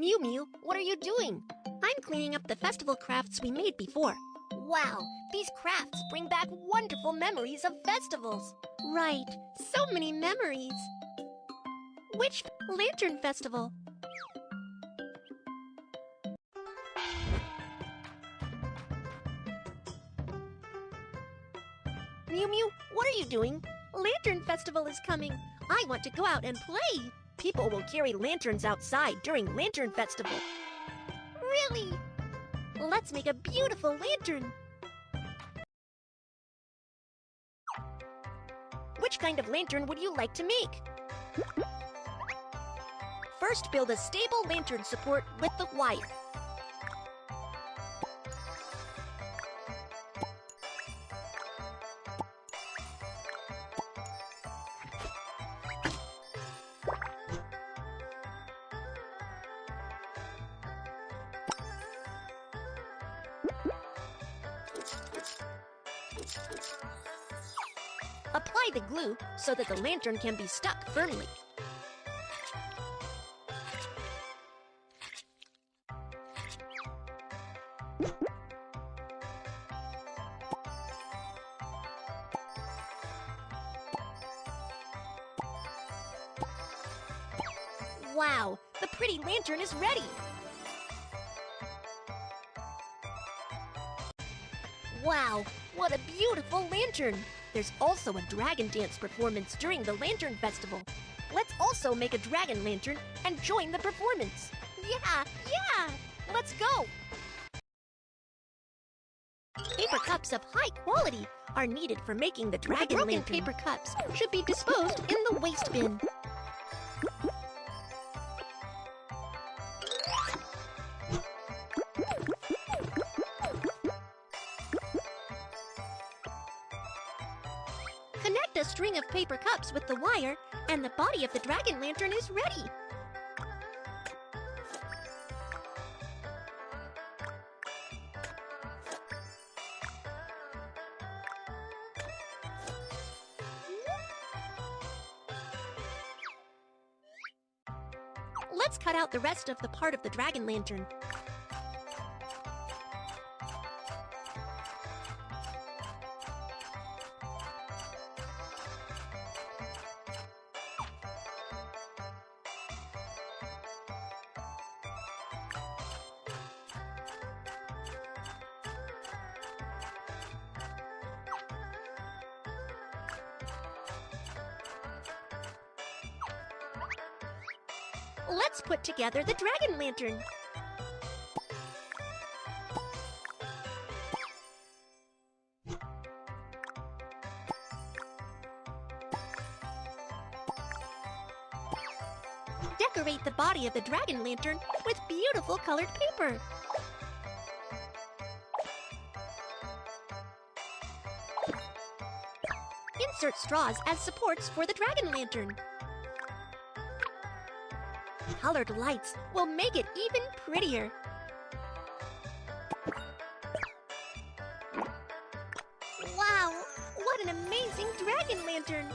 Mew Mew, what are you doing? I'm cleaning up the festival crafts we made before. Wow, these crafts bring back wonderful memories of festivals. Right, so many memories. Which lantern festival? Mew Mew, what are you doing? Lantern Festival is coming. I want to go out and play. People will carry lanterns outside during Lantern Festival. Really? Let's make a beautiful lantern. Which kind of lantern would you like to make? First, build a stable lantern support with the wire. Apply the glue so that the lantern can be stuck firmly. Wow, the pretty lantern is ready! Wow, what a beautiful lantern! There's also a dragon dance performance during the Lantern Festival. Let's also make a dragon lantern and join the performance. Yeah! Let's go! Paper cups of high quality are needed for making the dragon lantern. Broken paper cups should be disposed in the waste bin. Connect a string of paper cups with the wire, and the body of the dragon lantern is ready. Let's cut out the rest of the part of the dragon lantern. Let's put together the dragon lantern. Decorate the body of the dragon lantern with beautiful colored paper. Insert straws as supports for the dragon lantern. Colored lights will make it even prettier. Wow, what an amazing dragon lantern!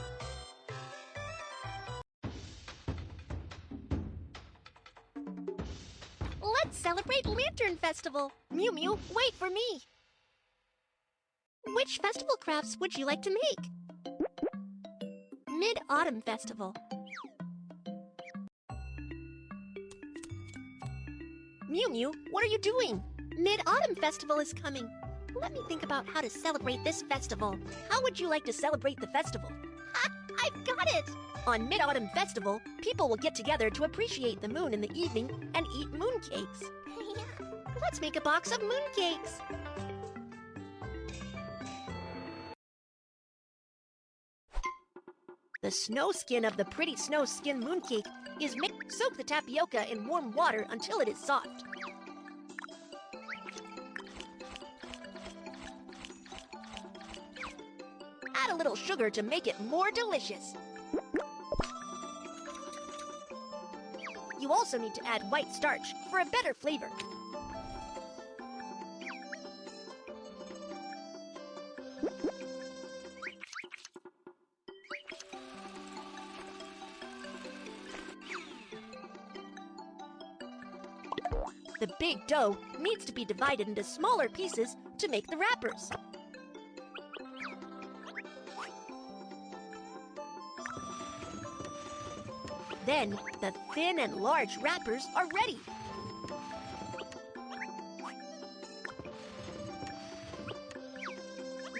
Let's celebrate Lantern Festival! Mew Mew, wait for me! Which festival crafts would you like to make? Mid-Autumn Festival. Mew Mew, what are you doing? Mid-Autumn Festival is coming. Let me think about how to celebrate this festival. How would you like to celebrate the festival? Ha! I've got it! On Mid-Autumn Festival, people will get together to appreciate the moon in the evening and eat mooncakes. Let's make a box of mooncakes. The snow skin of the pretty snow skin mooncake is made. Soak the tapioca in warm water until it is soft. Add a little sugar to make it more delicious. You also need to add white starch for a better flavor. The big dough needs to be divided into smaller pieces to make the wrappers. Then, the thin and large wrappers are ready.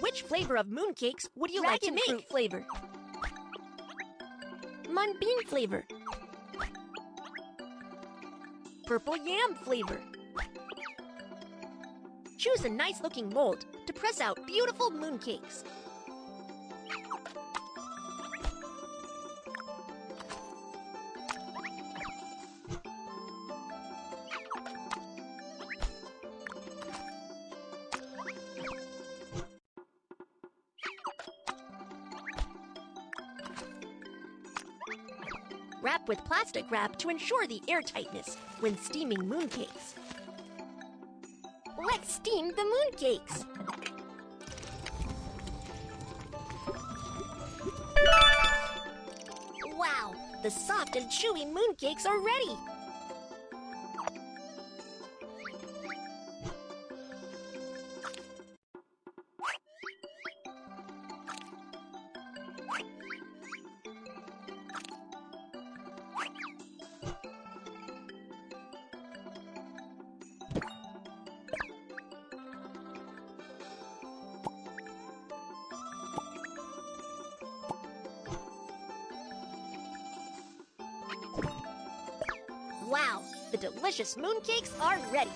Which flavor of mooncakes would you like to make? Dragon fruit flavor. Mung bean flavor. Purple yam flavor. Choose a nice looking mold to press out beautiful mooncakes. Wrap with plastic wrap to ensure the airtightness when steaming mooncakes. Let's steam the mooncakes! Wow! The soft and chewy mooncakes are ready! Wow, the delicious mooncakes are ready.